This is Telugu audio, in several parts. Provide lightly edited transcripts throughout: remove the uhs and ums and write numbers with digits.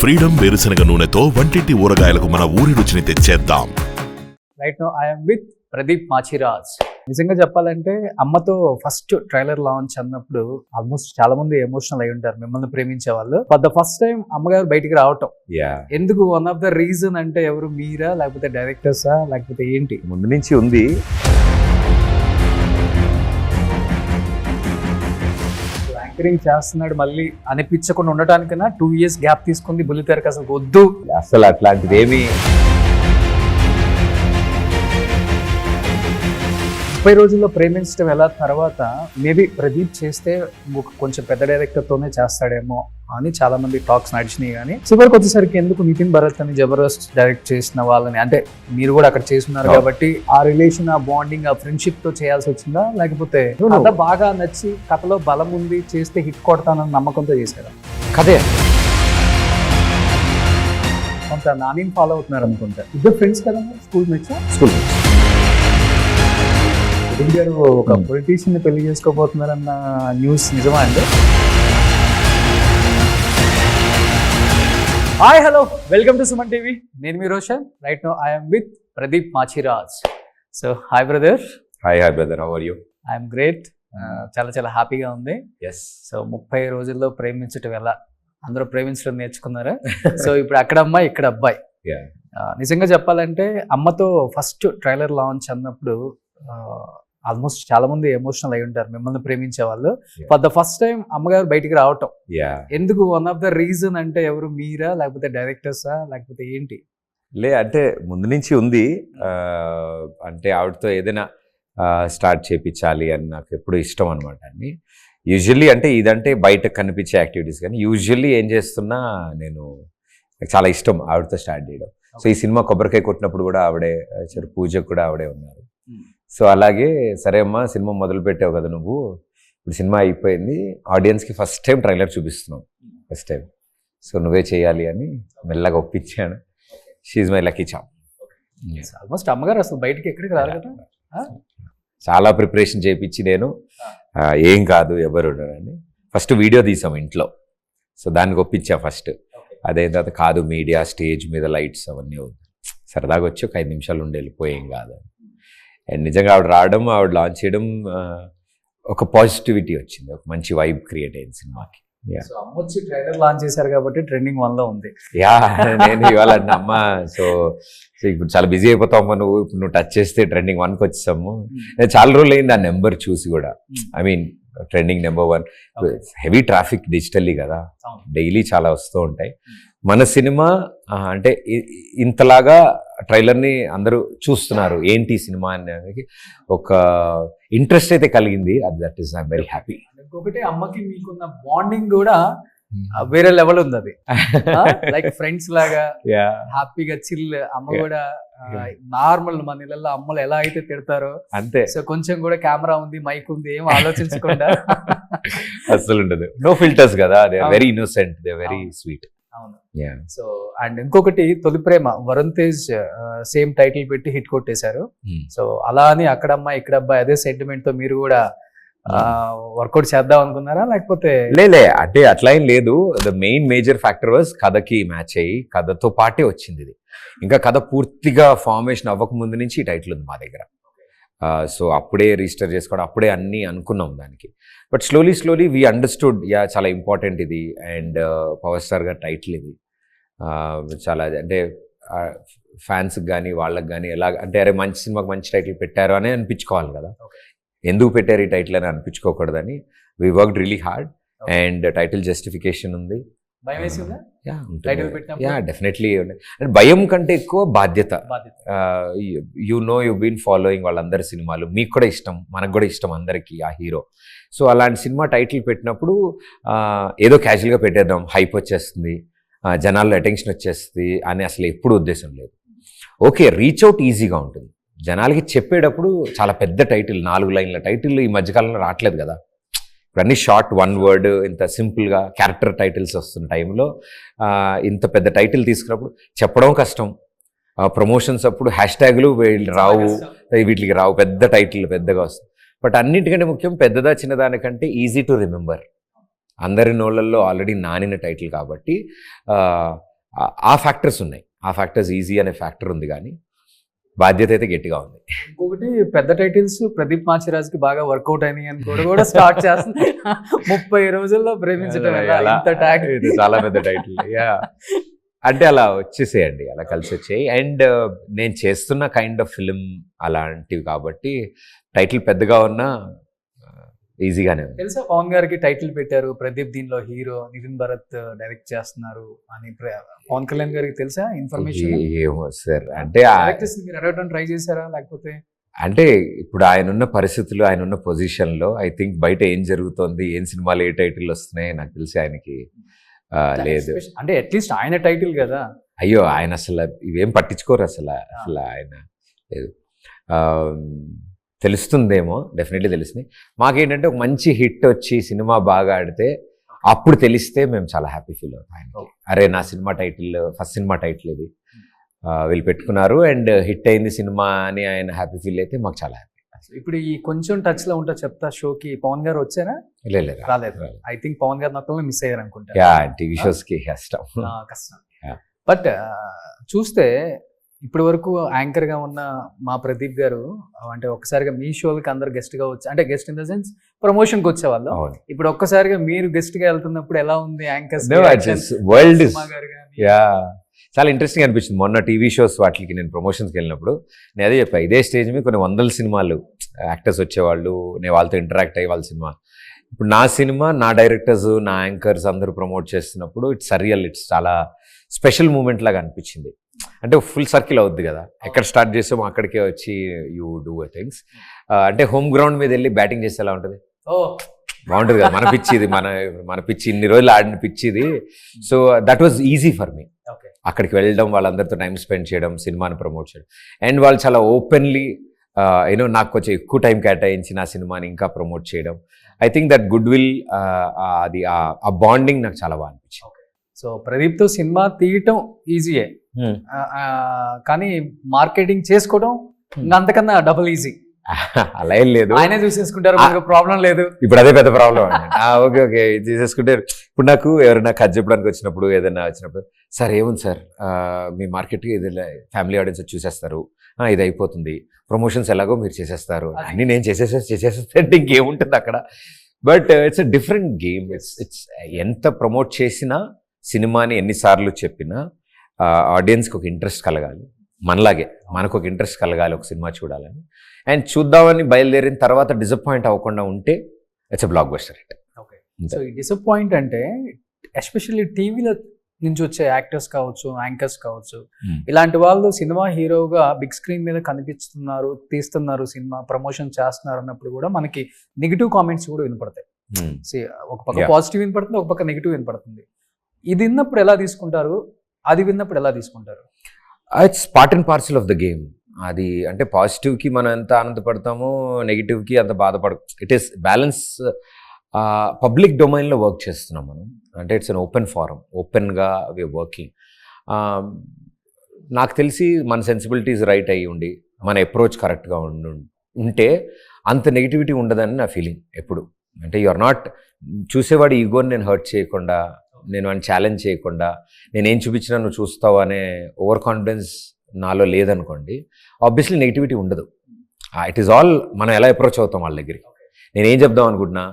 ఫ్రీడమ్ వేరుశనగ నూనెతో వంటింటి ఊరగాయలకు మన ఊరి రుచిని తెచ్చేద్దాం. Right now I'm with Pradeep Machiraj. నిజంగా చెప్పాలంటే అమ్మతో ఫస్ట్ ట్రైలర్ లాంచ్ అన్నప్పుడు ఆల్మోస్ట్ చాలా మంది ఎమోషనల్ అయి ఉంటారు మిమ్మల్ని ప్రేమించే వాళ్ళు. ఫర్ ద ఫస్ట్ టైం అమ్మగారు బయటికి రావటం ఎందుకు వన్ ఆఫ్ ద రీజన్ అంటే ఎవరు, మీరా లేకపోతే డైరెక్టర్సా లేకపోతే ఏంటి? ముందు నుంచి ఉంది. యాంకరింగ్ చేస్తున్నాడు మళ్ళీ అనిపించకుండా ఉండటానికన్నా 2 years గ్యాప్ తీసుకుంది బుల్లితెరకు అసలు వద్దు. అసలు అట్లాంటిది ఏమి 30 రోజుల్లో ప్రేమించడం ఎలా తర్వాత మేబీ ప్రదీప్ చేస్తే కొంచెం పెద్ద డైరెక్టర్తోనే చేస్తాడేమో అని చాలా మంది టాక్స్ నడిచినాయి. కానీ చివరికి వచ్చేసరికి ఎందుకు నితిన్ భరత్ అని జబర్దస్త్ డైరెక్ట్ చేసిన వాళ్ళని, అంటే మీరు కూడా అక్కడ చేస్తున్నారు కాబట్టి ఆ రిలేషన్, ఆ బాండింగ్, ఆ ఫ్రెండ్షిప్ తో చేయాల్సి వచ్చిందా, లేకపోతే కథ బాగా నచ్చి కథలో బలం ఉంది చేస్తే హిట్ కొడతానని నమ్మకంతో చేశారా? కదే కొంత నానిని ఫాలో అవుతున్నారు అనుకుంటా. ఇద్దరు ఫ్రెండ్స్ కదా, స్కూల్ మేట్స్. స్కూల్ గారు ఒక పొలిటీషియన్ ని పెళ్లి చేసుకోబోతున్నారన్న న్యూస్ నిజమా అండి? Hi, hello, welcome to Suman TV. నేను మీ Roshan. Right now I'm with Pradeep Machiraj. So hi brother. Hi brother, how are you? I'm great. చాలా చాలా హ్యాపీగా ఉంది. ఎస్. సో 30 రోజుల్లో ప్రేమించటం ఎలా, అందరూ ప్రేమించడం నేర్చుకున్నారా? సో ఇప్పుడు అక్కడ అమ్మాయి ఇక్కడ అబ్బాయి. నిజంగా చెప్పాలంటే అమ్మతో ఫస్ట్ ట్రైలర్ లాంచ్ అన్నప్పుడు ఆల్మోస్ట్ చాలా మంది ఎమోషనల్ అయి ఉంటారు మిమ్మల్ని ప్రేమించే వాళ్ళు. ఫర్ ద ఫస్ట్ టైం అమ్మగారు బయటికి రావటం ఎందుకు వన్ ఆఫ్ ద రీజన్ అంటే ఎవరు, మీరా లేకపోతే డైరెక్టర్సా లేకపోతే ఏంటి? అంటే ముందు నుంచి ఉంది. అంటే ఆవిడతో ఏదైనా స్టార్ట్ చేయించాలి అని నాకు ఎప్పుడు ఇష్టం అనమాట. అన్ని యూజువల్లీ అంటే ఇదంటే బయట కనిపించే యాక్టివిటీస్, కానీ యూజువల్లీ ఏం చేస్తున్నా నేను చాలా ఇష్టం ఆవిడతో స్టార్ట్ చేయడం. సో ఈ సినిమా కొబ్బరికాయ కొట్టినప్పుడు కూడా ఆవిడే, పూజకు కూడా ఆవిడే ఉన్నారు. సో అలాగే సరే అమ్మా, సినిమా మొదలు పెట్టావు కదా నువ్వు, ఇప్పుడు సినిమా అయిపోయింది, ఆడియన్స్కి ఫస్ట్ టైం ట్రైలర్ చూపిస్తున్నావు, ఫస్ట్ టైం, సో నువ్వే చేయాలి అని మెల్లగా ఒప్పించాను. She's my lucky charm. Almost అమ్మగారు అసలు బయటికి ఎక్కడికి రారు కదా. చాలా ప్రిపరేషన్ చేయించి నేను ఏం కాదు ఎవరు అని ఫస్ట్ వీడియో తీసాము ఇంట్లో. సో దానికి ఒప్పించా ఫస్ట్. అదైన తర్వాత కాదు, మీడియా, స్టేజ్ మీద లైట్స్ అవన్నీ సరదాగా వచ్చి ఒక 5 నిమిషాలు ఉండి వెళ్ళిపోయేం కాదు. అండ్ నిజంగా ఆవిడ రావడం, ఆవిడ లాంచ్ చేయడం ఒక పాజిటివిటీ వచ్చింది, ఒక మంచి వైబ్ క్రియేట్ అయింది సినిమాకి. ట్రైలర్ లాంచ్ చేశారు కాబట్టి ట్రెండింగ్ 1 లో ఉంది. నేను ఇవాళ అమ్మ, సో ఇప్పుడు చాలా బిజీ అయిపోతావు నువ్వు, ఇప్పుడు నువ్వు టచ్ చేస్తే ట్రెండింగ్ 1కి వచ్చేసాము. చాలా రోజులు అయింది ఆ నెంబర్ చూసి కూడా. I mean trending number 1. Heavy traffic digitally కదా, డైలీ చాలా వస్తూ ఉంటాయి. మన సినిమా అంటే ఇంతలాగా ట్రైలర్ని అందరూ చూస్తున్నారు, ఏంటి సినిమా అనేది ఒక ఇంట్రెస్ట్ అయితే కలిగింది. That is I'm very happy. ఇంకొకటి, అమ్మకి మీకున్న బాండింగ్ కూడా వేరే లెవెల్ ఉంది. అది లైక్ ఫ్రెండ్స్ లాగా హ్యాపీగా చిల్. అమ్మ కూడా నార్మల్, మన ఇళ్ళల్లో అమ్మలు ఎలా అయితే తిడతారో అంతే. సో కొంచెం కూడా కెమెరా ఉంది, మైక్ ఉంది, ఏం ఆలోచించకుండా అసలు ఉండదు. నో ఫిల్టర్స్ కదా, they are very innocent, they are very sweet. అవును. సో అండ్ ఇంకొకటి, తొలి ప్రేమ, వరుణ్ తేజ్ సేమ్ టైటిల్ పెట్టి హిట్ కొట్టేశారు. సో అలా అని అక్కడ అమ్మాయి ఇక్కడ అబ్బాయి అదే సెంటిమెంట్ తో మీరు కూడా వర్కౌట్ చేద్దాం అనుకున్నారా, లేకపోతే? లే అంటే అట్లా ఏం లేదు. The main major factor was కథకి మ్యాచ్ అయ్యి కథతో పాటే వచ్చింది ఇది. ఇంకా కథ పూర్తిగా ఫార్మేషన్ అవ్వక ముందు నుంచి ఈ టైటిల్ ఉంది మా దగ్గర. సో అప్పుడే రిజిస్టర్ చేసుకోవడం, అప్పుడే అన్నీ అనుకున్నాం దానికి. బట్ స్లోలీ వీ అండర్స్టూడ్, చాలా ఇంపార్టెంట్ ఇది. అండ్ పవర్ స్టార్ గారి టైటిల్ ఇది. చాలా అంటే ఫ్యాన్స్కి కానీ వాళ్ళకి కానీ ఎలా అంటే, అరే మంచి సినిమాకి మంచి టైటిల్ పెట్టారు అని అనిపించుకోవాలి కదా. ఎందుకు పెట్టారు ఈ టైటిల్ అని అనిపించుకోకూడదని we worked really hard. And title justification ఉంది. డెఫినెట్లీ. అంటే భయం కంటే ఎక్కువ బాధ్యత. యు బీన్ ఫాలోయింగ్ వాళ్ళందరి సినిమాలు, మీకు కూడా ఇష్టం, మనకు కూడా ఇష్టం అందరికీ ఆ హీరో. సో అలాంటి సినిమా టైటిల్ పెట్టినప్పుడు ఏదో క్యాజువల్గా పెట్టేద్దాం, హైప్ వచ్చేస్తుంది, జనాల్లో అటెన్షన్ వచ్చేస్తుంది అని అసలు ఎప్పుడు ఉద్దేశం లేదు. ఓకే, రీచ్ అవుట్ ఈజీగా ఉంటుంది. జనాలకి చెప్పేటప్పుడు చాలా పెద్ద టైటిల్, 4 లైన్ల టైటిల్ ఈ మధ్యకాలంలో రావట్లేదు కదా. ఇప్పుడు అన్ని షార్ట్ 1 word, ఇంత సింపుల్గా క్యారెక్టర్ టైటిల్స్ వస్తున్న టైంలో ఇంత పెద్ద టైటిల్ తీసుకున్నప్పుడు చెప్పడం కష్టం. ప్రమోషన్స్ అప్పుడు హ్యాష్ట్యాగులు రావు, వీటికి రావు, పెద్ద టైటిల్ పెద్దగా వస్తుంది. బట్ అన్నిటికంటే ముఖ్యం, పెద్దదా చిన్నదానికంటే ఈజీ టు రిమెంబర్. అందరి నోళ్ళల్లో ఆల్రెడీ నానిన టైటిల్ కాబట్టి ఆ ఫ్యాక్టర్స్ ఉన్నాయి. ఆ ఫ్యాక్టర్స్ ఈజీ అనే ఫ్యాక్టర్ ఉంది, కానీ బాధ్యత అయితే గట్టిగా ఉంది. ఇంకొకటి పెద్ద టైటిల్స్ ప్రదీప్ మాచిరాజ్కి బాగా వర్కౌట్ అయినాయి అని కూడా స్టార్ట్ చేస్తుంది. 30 రోజుల్లో ప్రేమించడం ఎలా, ఇంత tag. ఇది చాలా పెద్ద టైటిల్. అంటే అలా వచ్చేసేయండి, అలా కలిసి వచ్చాయి. అండ్ నేను చేస్తున్న కైండ్ ఆఫ్ ఫిలిం అలాంటివి కాబట్టి టైటిల్ పెద్దగా ఉన్నా ఈజీగానే ఉంది. తెలుసా పవన్ గారికి టైటిల్ పెట్టారు, ప్రదీప్ దీనిలో హీరో, నితిన్ భరత్ డైరెక్ట్ చేస్తున్నారు అని పవన్ కళ్యాణ్ గారికి తెలుసా ఇన్ఫర్మేషన్? ఏమో సార్, అంటే డైరెక్టర్స్ మీరు అడగడం ట్రై చేశారా లేకపోతే? అంటే ఇప్పుడు ఆయన ఉన్న పరిస్థితులు, ఆయన ఉన్న పొజిషన్లో ఐ థింక్ బయట ఏం జరుగుతోంది, ఏం సినిమాలు ఏ టైటిల్ వస్తున్నాయి నాకు తెలిసి ఆయనకి లేదు. అంటే అట్లీస్ట్ ఆయన టైటిల్ కదా. అయ్యో, ఆయన అసలు ఇవేం పట్టించుకోరు అసలు ఆయన లేదు. తెలుస్తుందేమో, డెఫినెట్లీ తెలుస్తుంది. మాకేంటంటే ఒక మంచి హిట్ వచ్చి సినిమా బాగా ఆడితే అప్పుడు తెలిస్తే మేము చాలా హ్యాపీ ఫీల్ అవుతాం. ఆయనకి అరే నా cinema title, first cinema title ఇది వీళ్ళు పెట్టుకున్నారు అండ్ హిట్ అయింది సినిమా అని ఆయన హ్యాపీ ఫీల్ అయితే మాకు చాలా హ్యాపీ. ఇప్పుడు ఈ కొంచెం టచ్ లో ఉంటా చెప్తా షోకి పవన్ గారు వచ్చారా? రాలేదు. ఐ థింక్ పవన్ గారు నక్కల్ని మిస్ అయ్యారు అనుకుంటా. టీవీ షోస్ కి కష్టం. బట్ చూస్తే ఇప్పటి వరకు యాంకర్ గా ఉన్న మా ప్రదీప్ గారు అంటే ఒక్కసారిగా మీ షోలకి అందరు గెస్ట్ గా వచ్చి, అంటే guest in the sense promotion కి వచ్చేవాళ్ళు. ఇప్పుడు ఒక్కసారిగా మీరు గెస్ట్ గా వెళ్తున్నప్పుడు ఎలా ఉంది యాంకర్స్ వరల్డ్? చాలా ఇంట్రెస్టింగ్ అనిపించింది. మొన్న టీవీ షోస్ వాటికి నేను ప్రమోషన్స్కి వెళ్ళినప్పుడు నేను అదే చెప్పాను, ఇదే స్టేజ్ మీద కొన్ని 100 సినిమాలు యాక్టర్స్ వచ్చేవాళ్ళు, నేను వాళ్ళతో ఇంటరాక్ట్ అయ్యి వాళ్ళ సినిమా. ఇప్పుడు నా సినిమా, నా డైరెక్టర్స్, నా యాంకర్స్ అందరూ ప్రమోట్ చేస్తున్నప్పుడు ఇట్స్ సరియల్, ఇట్స్ చాలా స్పెషల్ మూమెంట్ లాగా అనిపించింది. అంటే ఫుల్ సర్కిల్ అవుద్ది కదా, ఎక్కడ స్టార్ట్ చేసామో అక్కడికే వచ్చి యూ డూ థింగ్స్. అంటే హోమ్ గ్రౌండ్ మీద వెళ్ళి బ్యాటింగ్ చేస్తే ఎలా ఉంటుంది? బాగుంటుంది కదా, మన పిచ్చి ఇది, మన పిచ్చి ఇన్ని రోజులు ఆడిన పిచ్చి ఇది. So that was easy for me. అక్కడికి వెళ్ళడం, వాళ్ళందరితో టైం స్పెండ్ చేయడం, సినిమాని ప్రమోట్ చేయడం, అండ్ వాళ్ళు చాలా ఓపెన్లీ యూనో నాకు కొంచెం ఎక్కువ టైం కేటాయించి నా సినిమాని ఇంకా ప్రమోట్ చేయడం. I think that good will, అది ఆ బాండింగ్ నాకు చాలా బాగా అనిపించింది. సో ప్రదీప్తో సినిమా తీయటం ఈజీయే, కానీ మార్కెటింగ్ చేసుకోవడం అంతకన్నా డబుల్ ఈజీ. అలా ఏం లేదు, ఆయనే చూసేసుకుంటారు, ప్రాబ్లం లేదు. ఇప్పుడు అదే పెద్ద ప్రాబ్లం అండి. ఓకే ఓకే తీసేసుకుంటారు. ఇప్పుడు నాకు ఎవరైనా కథ చెప్పడానికి వచ్చినప్పుడు, ఏదైనా వచ్చినప్పుడు, సార్ ఏముంది సార్ మీ మార్కెట్కి ఇది ఫ్యామిలీ ఆడియన్స్ చూసేస్తారు, ఇది అయిపోతుంది, ప్రమోషన్స్ ఎలాగో మీరు చేసేస్తారు, అన్నీ నేను చేసేస్తే ఇంకేముంటుంది అక్కడ. But it's a different game. It's ఎంత ప్రమోట్ చేసినా, సినిమాని ఎన్నిసార్లు చెప్పినా ఆడియన్స్కి ఒక ఇంట్రెస్ట్ కలగాలి, మనలాగే మనకు ఒక ఇంట్రెస్ట్ కలగాలి ఒక సినిమా చూడాలని. అండ్ చూద్దామని బయలుదేరిన తర్వాత డిసప్పాయింట్ అవ్వకుండా ఉంటే it's a block buster hit. Okay, so ఈ డిసప్పాయింట్ అంటే ఎస్పెషల్లీ టీవీలో నుంచి వచ్చే యాక్టర్స్ కావచ్చు, యాంకర్స్ కావచ్చు, ఇలాంటి వాళ్ళు సినిమా హీరోగా బిగ్ స్క్రీన్ మీద కనిపిస్తున్నారు, తీస్తున్నారు, సినిమా ప్రమోషన్ చేస్తున్నారు అన్నప్పుడు కూడా మనకి నెగిటివ్ కామెంట్స్ కూడా వినపడతాయి. ఒక పక్క పాజిటివ్ వినపడుతుంది, ఒక పక్క నెగిటివ్ వినపడుతుంది. ఇది విన్నప్పుడు ఎలా తీసుకుంటారు, అది విన్నప్పుడు ఎలా తీసుకుంటారు? It's part and parcel of the game. అది అంటే పాజిటివ్కి మనం ఎంత ఆనందపడతామో, నెగిటివ్కి అంత బాధపడ. It is balance. పబ్లిక్ డొమైన్లో వర్క్ చేస్తున్నాం మనం, అంటే ఇట్స్ అన్ ఓపెన్ ఫారం, ఓపెన్గా వీఆర్ వర్కింగ్. నాకు తెలిసి మన సెన్సిబిలిటీస్ రైట్ అయ్యి ఉండి, మన అప్రోచ్ కరెక్ట్గా ఉంటే అంత నెగిటివిటీ ఉండదని నా ఫీలింగ్ ఎప్పుడు. అంటే యు ఆర్ నాట్, చూసేవాడి ఈగోని నేను హర్ట్ చేయకుండా, నేను అని ఛాలెంజ్ చేయకుండా, నేనేం చూపించినా నువ్వు చూస్తావు అనే ఓవర్ కాన్ఫిడెన్స్ నాలో లేదనుకోండి, ఆబ్వియస్లీ నెగిటివిటీ ఉండదు. ఇట్ ఈస్ ఆల్ మనం ఎలా అప్రోచ్ అవుతాం వాళ్ళ దగ్గరికి. నేనేం చెప్దాం అనుకుంటున్నా,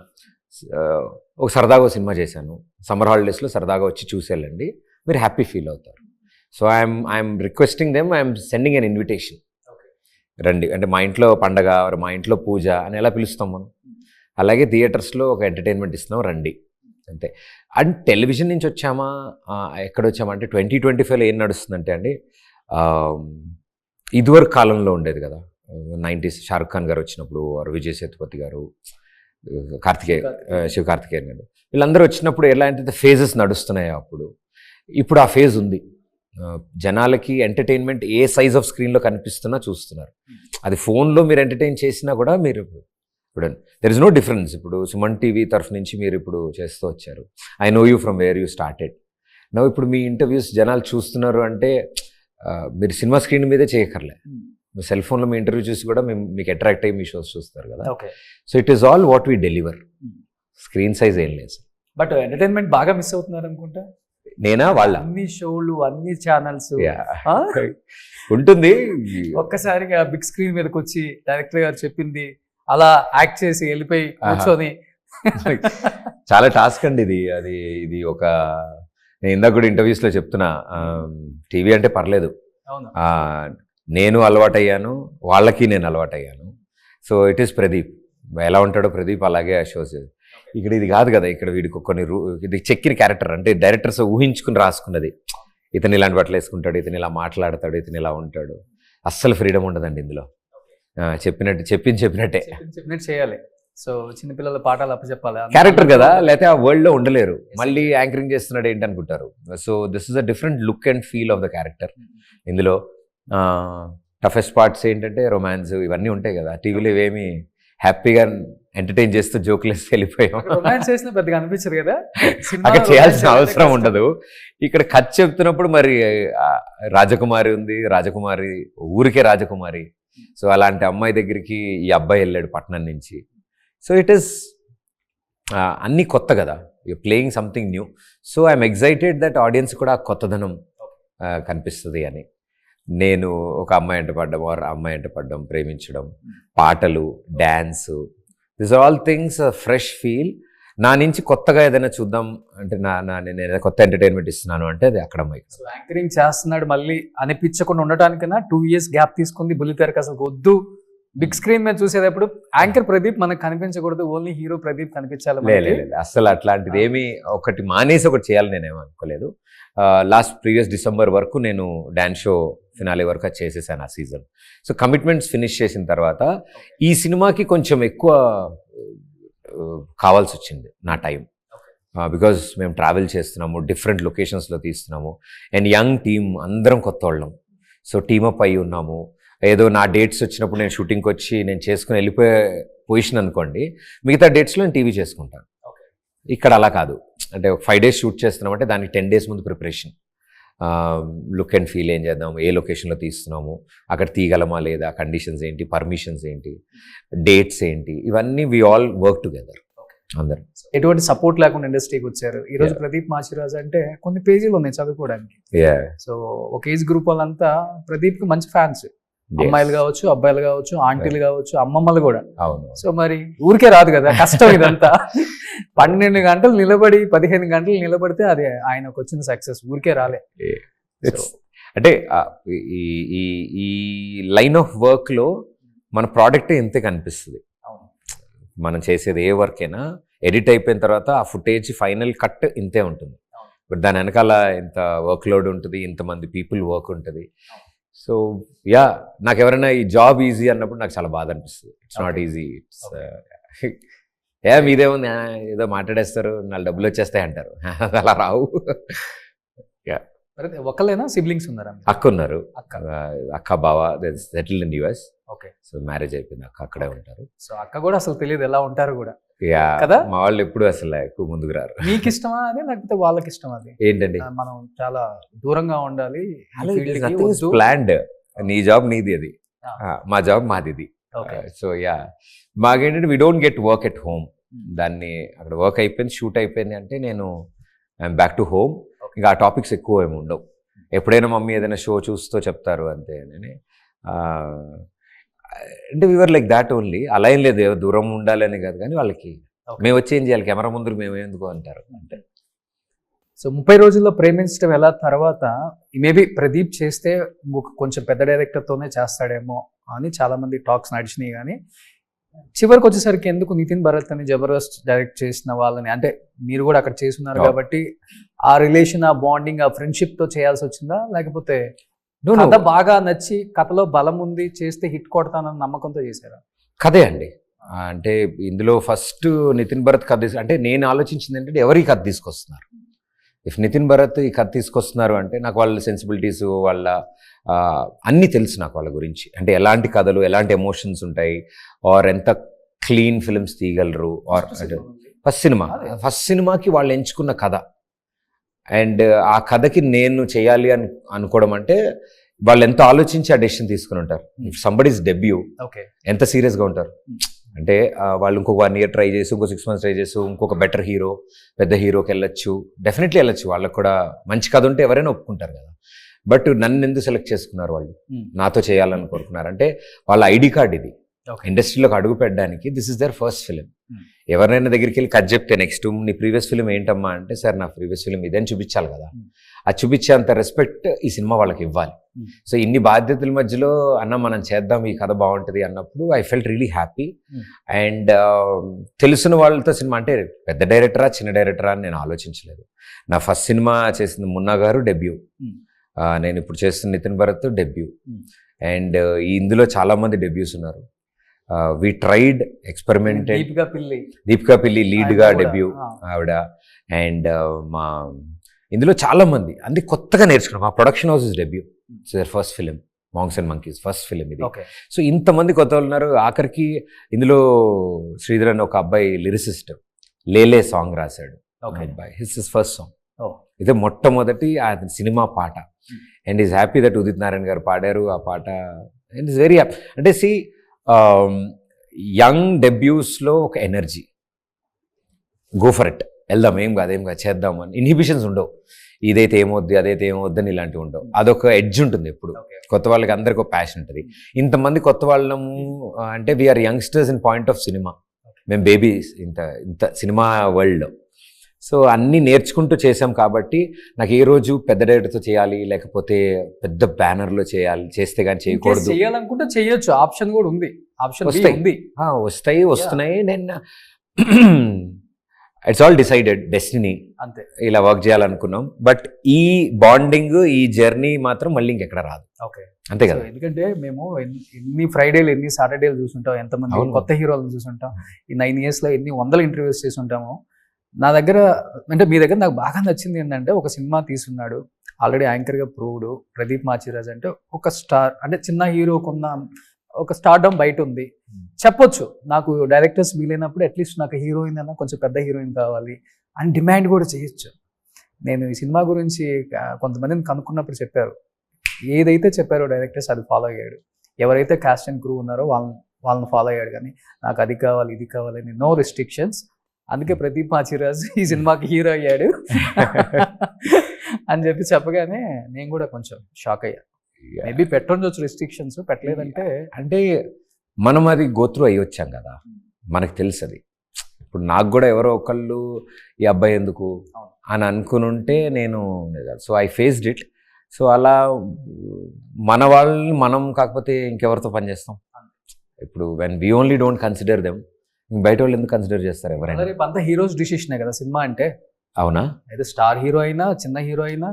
ఒక సరదాగా సినిమా చేశాను, సమ్మర్ హాలిడేస్లో సరదాగా వచ్చి చూసేళ్ళండి, మీరు హ్యాపీ ఫీల్ అవుతారు. So I'm requesting them, I'm sending an invitation, రండి. అంటే మా ఇంట్లో పండగ, మా ఇంట్లో పూజ అని ఎలా పిలుస్తాం మనం, అలాగే థియేటర్స్లో ఒక ఎంటర్టైన్మెంట్ ఇస్తున్నాం, రండి అంతే. అండ్ టెలివిజన్ నుంచి వచ్చామా, ఎక్కడొచ్చామంటే 2025లో ఏం నడుస్తుందంటే అండి, ఇదివరకు కాలంలో ఉండేది కదా, 90s షారుఖ్ ఖాన్ గారు వచ్చినప్పుడు, విజయ్ సేతుపతి గారు, శివకార్తికేయన్ గారు, వీళ్ళందరూ వచ్చినప్పుడు ఎలాంటి ఫేజెస్ నడుస్తున్నాయో అప్పుడు. ఇప్పుడు ఆ ఫేజ్ ఉంది. జనాలకి ఎంటర్టైన్మెంట్ ఏ సైజ్ ఆఫ్ స్క్రీన్లో కనిపిస్తున్నా చూస్తున్నారు. అది ఫోన్లో మీరు ఎంటర్టైన్ చేసినా కూడా మీరు ఇప్పుడు దెర్ ఇస్ నో డిఫరెన్స్. ఇప్పుడు సుమన్ టీవీ తరఫు నుంచి మీరు ఇప్పుడు చేస్తూ వచ్చారు, I know you from where you started now. ఇప్పుడు మీ ఇంటర్వ్యూస్ జనాలు చూస్తున్నారు అంటే మీరు సినిమా స్క్రీన్ మీదే చేయక్కర్లే, మీ సెల్ ఫోన్లో మీ ఇంటర్వ్యూ చూసి కూడా మీకు అట్రాక్ట్ అయ్యి మీ షోస్ చూస్తారు కదా. So it is all what we deliver, screen size ఏం లేదు. బట్ ఎంటర్టైన్మెంట్ బాగా మిస్ అవుతున్నారు అనుకుంటా. నేనా వాళ్ళ అన్ని షోలు అన్ని ఛానల్స్ ఉంటుంది. ఒక్కసారిగా బిగ్ స్క్రీన్ మీదకి వచ్చి డైరెక్టర్ గారు చెప్పింది అలా యాక్ట్ చేసి వెళ్ళిపోయి కూర్చొని చాలా టాస్క్ అండి ఇది ఒక నేను ఇందాక కూడా ఇంటర్వ్యూస్ లో చెప్తున్నా, టీవీ అంటే పర్లేదు, అవును నేను అలవాటయ్యాను, వాళ్ళకి నేను అలవాటయ్యాను. సో ఇట్ ఈస్ ప్రదీప్, ఎలా ఉంటాడో ప్రదీప్ అలాగే ఆ షోస్. ఇక్కడ ఇది కాదు కదా, ఇక్కడ వీడికి కొన్ని ఇది చెక్కిన క్యారెక్టర్, అంటే డైరెక్టర్స్ ఊహించుకుని రాసుకున్నది. ఇతను ఇలాంటి బట్టలు వేసుకుంటాడు, ఇతను ఇలా మాట్లాడతాడు, ఇతను ఇలా ఉంటాడు. అస్సలు ఫ్రీడమ్ ఉండదండి ఇందులో. చెప్పినట్టే చేయాలి. సో చిన్నపిల్లల పాఠాలు అప్పచెప్పాలి, క్యారెక్టర్ కదా, లేకపోతే ఆ వరల్డ్ లో ఉండలేరు. మళ్ళీ యాంకరింగ్ చేస్తున్నాడు ఏంటి అనుకుంటారు. So this is a different look and feel of the character. ఇందులో టఫెస్ట్ పార్ట్స్ ఏంటంటే రొమాన్స్ ఇవన్నీ ఉంటాయి కదా, టీవీలో ఇవేమి హ్యాపీగా ఎంటర్టైన్ చేస్తూ జోకులు వేసి వెళ్ళిపోయాం. రొమాన్స్ చేసిన పెద్దగా అనిపించదు కదా, అక్కడ చేయాల్సిన అవసరం ఉండదు. ఇక్కడ కథ చెప్తున్నప్పుడు మరి రాజకుమారి ఉంది, రాజకుమారి ఊరికే రాజకుమారి. సో అలాంటి అమ్మాయి దగ్గరికి ఈ అబ్బాయి వెళ్ళాడు పట్నం నుంచి. సో ఇట్ ఈస్ అన్నీ కొత్త కదా, you playing something new. So I'm excited that audience కూడా కొత్తదనం కనిపిస్తుంది అని. నేను ఒక అమ్మాయి అంట పడ్డం, ఆర్ అమ్మాయి అంట పడ్డం, ప్రేమించడం, పాటలు, dance, this are all things fresh feel. నా నుంచి కొత్తగా ఏదైనా చూద్దాం అంటే నేను ఏదైనా కొత్త ఎంటర్టైన్మెంట్ ఇస్తున్నాను అంటే అది అక్కడ సో యాంకరింగ్ చేస్తున్నాడు మళ్ళీ అనిపించకుండా ఉండటానికన్నా 2 years గ్యాప్ తీసుకుంది. బుల్లితెరకు అసలు వద్దు, బిగ్ స్క్రీన్ మీద చూసేటప్పుడు యాంకర్ ప్రదీప్ మనకు కనిపించకూడదు, ఓన్లీ హీరో ప్రదీప్ కనిపించాలి. లేదు అసలు అట్లాంటిది ఏమి ఒకటి మానేసి ఒకటి చేయాలని నేనేమో అనుకోలేదు. లాస్ట్ ప్రీవియస్ డిసెంబర్ వరకు నేను డాన్స్ షో ఫినాలే వరకు అది చేసేసాను ఆ సీజన్. సో కమిట్మెంట్స్ ఫినిష్ చేసిన తర్వాత ఈ సినిమాకి కొంచెం ఎక్కువ కావాల్సి వచ్చింది నా టైం, బికాజ్ మేము ట్రావెల్ చేస్తున్నాము, డిఫరెంట్ లొకేషన్స్లో తీస్తున్నాము, అండ్ యంగ్ టీమ్ అందరం కొత్త వాళ్ళం. సో టీమప్ అయి ఉన్నాము. ఏదో నా డేట్స్ వచ్చినప్పుడు నేను షూటింగ్కి వచ్చి నేను చేసుకుని వెళ్ళిపోయే పొజిషన్ అనుకోండి, మిగతా డేట్స్లో నేను టీవీ చేసుకుంటాను. ఇక్కడ అలా కాదు, అంటే 5 days షూట్ చేస్తున్నామంటే దానికి 10 days ముందు ప్రిపరేషన్, లుక్ అండ్ ఫీల్ ఏం చేద్దాం, ఏ లొకేషన్లో తీస్తున్నాము, అక్కడ తీయగలమా లేదా, కండిషన్స్ ఏంటి, పర్మిషన్స్ ఏంటి, డేట్స్ ఏంటి, ఇవన్నీ వి ఆల్ వర్క్ టుగెదర్ అందరం. ఎటువంటి సపోర్ట్ లేకుండా ఇండస్ట్రీకి వచ్చారు. ఈ రోజు ప్రదీప్ మాచిరాజ్ అంటే కొన్ని పేజీలు ఉన్నాయి చదువుకోవడానికి. సో ఒక ఏజ్ గ్రూప్ వాళ్ళంతా ప్రదీప్ కి మంచి ఫ్యాన్స్, అమ్మాయిలు కావచ్చు, అబ్బాయిలు కావచ్చు, ఆంటీలు కావచ్చు, అమ్మమ్మలు కూడా. సో మరి ఊరికే రాదు కదా, కష్టం ఇదంతా. 12 గంటలు నిలబడి 15 గంటలు నిలబడితే అది ఆయనకు వచ్చిన సక్సెస్, ఊరికే రాలే. అంటే ఈ లైన్ ఆఫ్ వర్క్ లో మన ప్రోడక్ట్ ఎంతే కనిపిస్తుంది. మనం చేసేది ఏ వర్క్ అయినా ఎడిట్ అయిపోయిన తర్వాత ఆ ఫుటేజ్ ఫైనల్ కట్ ఇంతే ఉంటుంది, బట్ దాని వెనకాల ఇంత వర్క్ లోడ్ ఉంటుంది, ఇంతమంది పీపుల్ వర్క్ ఉంటుంది. సో యా, నాకు ఎవరైనా ఈ జాబ్ ఈజీ అన్నప్పుడు నాకు చాలా బాధ అనిపిస్తుంది. It's not easy. ఇట్స్ మీదేముంది, ఏదో మాట్లాడేస్తారు, 4 డబ్బులు వచ్చేస్తాయి అంటారు, అలా రావు. ఒకళ్ళైనా సిబ్లింగ్స్ ఉన్నారా? అక్క ఉన్నారు, అక్క బావ settled in US. Okay. So marriage అయిపోయింది, అక్క అక్కడే ఉంటారు. సో అక్క కూడా అసలు తెలియదు ఎలా ఉంటారు కూడా కదా. మా వాళ్ళు ఎప్పుడు అసలు ఎక్కువ ముందుకు రారు. మీకు ఇష్టమా అని, లేకపోతే వాళ్ళకి ఇష్టమా అది? ఏంటండి, మనం చాలా దూరంగా ఉండాలి, ప్లాన్డ్. నీ జాబ్ నీది, అది మా జాబ్ మాది ఇది. సో యా, మాకేంటంటే we don't get work at home. దాన్ని అక్కడ వర్క్ అయిపోయింది, షూట్ అయిపోయింది అంటే నేను ఐఎమ్ బ్యాక్ టు హోమ్. ఇంకా ఆ టాపిక్స్ ఎక్కువ ఏమి ఉండవు. ఎప్పుడైనా మమ్మీ ఏదైనా షో చూస్తూ చెప్తారు అంతే. అంటే వీఆర్ లైక్ దాట్ ఓన్లీ. అలా ఏం లేదు, దూరం ఉండాలని కాదు, కానీ వాళ్ళకి మేము వచ్చి ఏం చేయాలి, కెమెరా ముందు మేము ఎందుకు అంటారు అంటే. సో 30 రోజుల్లో ప్రేమించడం ఎలా తర్వాత మేబీ ప్రదీప్ చేస్తే కొంచెం పెద్ద డైరెక్టర్తోనే చేస్తాడేమో అని చాలా మంది టాక్స్ నడిచినాయి. కానీ చివరికి వచ్చేసరికి ఎందుకు నితిన్ భరత్ అని జబర్దస్త్ డైరెక్ట్ చేసిన వాళ్ళని, అంటే మీరు కూడా అక్కడ చేస్తున్నారు కాబట్టి ఆ రిలేషన్, ఆ బాండింగ్, ఆ ఫ్రెండ్షిప్ తో చేయాల్సి వచ్చిందా, లేకపోతే కథ బాగా నచ్చి కథలో బలం ఉంది చేస్తే హిట్ కొడతానన్న నమ్మకంతో చేశారా? కథే అండి. అంటే ఇందులో ఫస్ట్ నితిన్ భరత్ కథ అంటే నేను ఆలోచించింది ఏంటంటే ఎవరు ఈ కథ తీసుకొస్తున్నారు. ఇఫ్ నితిన్ భరత్ ఈ కథ తీసుకొస్తున్నారు అంటే నాకు వాళ్ళ సెన్సిబిలిటీస్, వాళ్ళ అన్నీ తెలుసు నాకు వాళ్ళ గురించి. అంటే ఎలాంటి కథలు, ఎలాంటి ఎమోషన్స్ ఉంటాయి, ఆర్ ఎంత క్లీన్ ఫిల్మ్స్ తీయగలరు. ఆర్ ఫస్ట్ సినిమాకి వాళ్ళు ఎంచుకున్న కథ, అండ్ ఆ కథకి నేను చేయాలి అని అనుకోవడం అంటే వాళ్ళు ఎంత ఆలోచించి ఆ డెసిషన్ తీసుకుని ఉంటారు. ఇఫ్ సంబడీస్ డెబ్యూ ఎంత సీరియస్గా ఉంటారు. అంటే వాళ్ళు ఇంకొక 1 year ట్రై చేసి ఇంకో 6 months ట్రై చేసి ఇంకొక బెటర్ హీరో పెద్ద హీరోకి వెళ్ళొచ్చు, డెఫినెట్లీ వెళ్ళొచ్చు, వాళ్ళకు కూడా మంచి కథ ఉంటే ఎవరైనా ఒప్పుకుంటారు కదా. బట్ నన్ను ఎందుకు సెలెక్ట్ చేసుకున్నారు వాళ్ళు, నాతో చేయాలని కోరుకున్నారు అంటే వాళ్ళ ఐడి కార్డ్ ఇది. ఇండస్ట్రీలోకి అడుగు పెట్టడానికి this is the first film. ఎవరినైనా దగ్గరికి వెళ్ళి కథ చెప్తే నెక్స్ట్ నీ ప్రీవియస్ ఫిలిం ఏంటమ్మా అంటే సార్ నా ప్రీవియస్ ఫిలిం ఇదని చూపించాలి కదా. అది చూపించేంత రెస్పెక్ట్ ఈ సినిమా వాళ్ళకి ఇవ్వాలి. సో ఇన్ని బాధ్యతల మధ్యలో అన్న మనం చేద్దాం ఈ కథ బాగుంటుంది అన్నప్పుడు I felt really happy. And తెలిసిన వాళ్ళతో సినిమా అంటే పెద్ద డైరెక్టరా చిన్న డైరెక్టరా అని నేను ఆలోచించలేదు. నా ఫస్ట్ సినిమా చేసింది మున్నా గారు డెబ్యూ, నేను ఇప్పుడు చేస్తున్న నితిన్ భరత్ డెబ్యూ. అండ్ ఇందులో చాలా మంది డెబ్యూస్ ఉన్నారు. We tried experimented. దీపికా పిల్లి లీడ్గా డెబ్యూ ఆవిడ. అండ్ మా ఇందులో చాలా మంది అన్ని కొత్తగా నేర్చుకున్నాం. మా production house is debut, first film monks and monkeys first film ఇది. సో ఇంతమంది కొత్త వాళ్ళు ఉన్నారు. ఆఖరికి ఇందులో శ్రీధర్ అని ఒక అబ్బాయి లిరిసిస్ట్ లేలే సాంగ్ రాశాడు అబ్బాయి, హిస్ ఫస్ట్ సాంగ్. ఇదే మొట్టమొదటి ఆ సినిమా పాట. And is happy that Udit Narayan garu పాడారు ఆ పాట. And is very happy. అంటే సి యంగ్ డెబ్యూస్లో ఒక ఎనర్జీ, గో ఫర్ ఇట్, వెళ్దాం, ఏం కాదు చేద్దాం అని ఇన్హిబిషన్స్ ఉండవు. ఇదైతే ఏమొద్దు అదైతే ఏమొద్దని ఇలాంటివి ఉండవు. అదొక ఎడ్జ్ ఉంటుంది ఎప్పుడు. కొత్త వాళ్ళకి అందరికి ఒక ప్యాషన్ ఉంటుంది. ఇంతమంది కొత్త వాళ్ళము అంటే we are youngsters in point of cinema, మేము బేబీస్ ఇంత సినిమా వరల్డ్లో. సో అన్నీ నేర్చుకుంటూ చేసాం కాబట్టి నాకు ఏ రోజు పెద్ద డైరెక్టర్తో చేయాలి లేకపోతే పెద్ద బ్యానర్లో చేస్తే కానీ చేయకూడదు. చేయాలనుకుంటే చేయొచ్చు, ఆప్షన్ కూడా ఉంది. ఆప్షన్ వస్తున్నాయి. నేను ఇట్స్ ఆల్ డిసైడెడ్, డెస్టినీ, అంతే, ఇలా వర్క్ చేయాలనుకున్నాం. బట్ ఈ బాండింగ్ ఈ జర్నీ మాత్రం మళ్ళీ ఇంకెక్కడ రాదు. అంతే కదా. ఎందుకంటే మేము ఎన్ని ఫ్రైడేలు ఎన్ని సాటర్డేలు చూసుంటాం, ఎంతమంది కొత్త హీరోలను చూసుంటాం. ఈ 9 yearsలో ఎన్ని 100 ఇంటర్వ్యూస్ చేసి ఉంటాము. నా దగ్గర అంటే మీ దగ్గర నాకు బాగా నచ్చింది ఏంటంటే ఒక సినిమా తీసున్నాడు, ఆల్రెడీ యాంకర్గా ప్రూవ్డ్ ప్రదీప్ మాచిరాజ్. అంటే ఒక స్టార్, అంటే చిన్న హీరోకున్న ఒక స్టార్డమ్ బయట ఉంది. చెప్పొచ్చు నాకు డైరెక్టర్స్ వీలైనప్పుడు అట్లీస్ట్ నాకు హీరోయిన్ అన్నా కొంచెం పెద్ద హీరోయిన్ కావాలి అని డిమాండ్ కూడా చేయొచ్చు. నేను ఈ సినిమా గురించి కొంతమందిని కనుక్కున్నప్పుడు చెప్పారు, ఏదైతే చెప్పారో డైరెక్టర్స్ అది ఫాలో అయ్యాడు. ఎవరైతే కాస్ట్ అండ్ క్రూ ఉన్నారో వాళ్ళని ఫాలో అయ్యాడు. కానీ నాకు అది కావాలి ఇది కావాలని నో రెస్ట్రిక్షన్స్. అందుకే ప్రదీప్ మాచిరాజ్ ఈ సినిమాకి హీరో అయ్యాడు అని చెప్పగానే నేను కూడా కొంచెం షాక్ అయ్యా. మేబీ పెట్టొచ్చు రెస్ట్రిక్షన్స్, పెట్టలేదంటే అంటే మనం అది గోత్రు అయ్యి వచ్చాం కదా, మనకు తెలుసు అది. ఇప్పుడు నాకు కూడా ఎవరో ఒకళ్ళు ఈ అబ్బాయి ఎందుకు అని అనుకుని నేను, so I faced it. So అలా మన వాళ్ళని మనం కాకపోతే ఇంకెవరితో పనిచేస్తాం. ఇప్పుడు when we only don't consider them, బయట వాళ్ళు ఎందుకు కన్సిడర్ చేస్తారు ఎవరైనా? అంతా హీరోస్ డిసిషనే కదా సినిమా అంటే. అవునా? అయితే స్టార్ హీరో అయినా చిన్న హీరో అయినా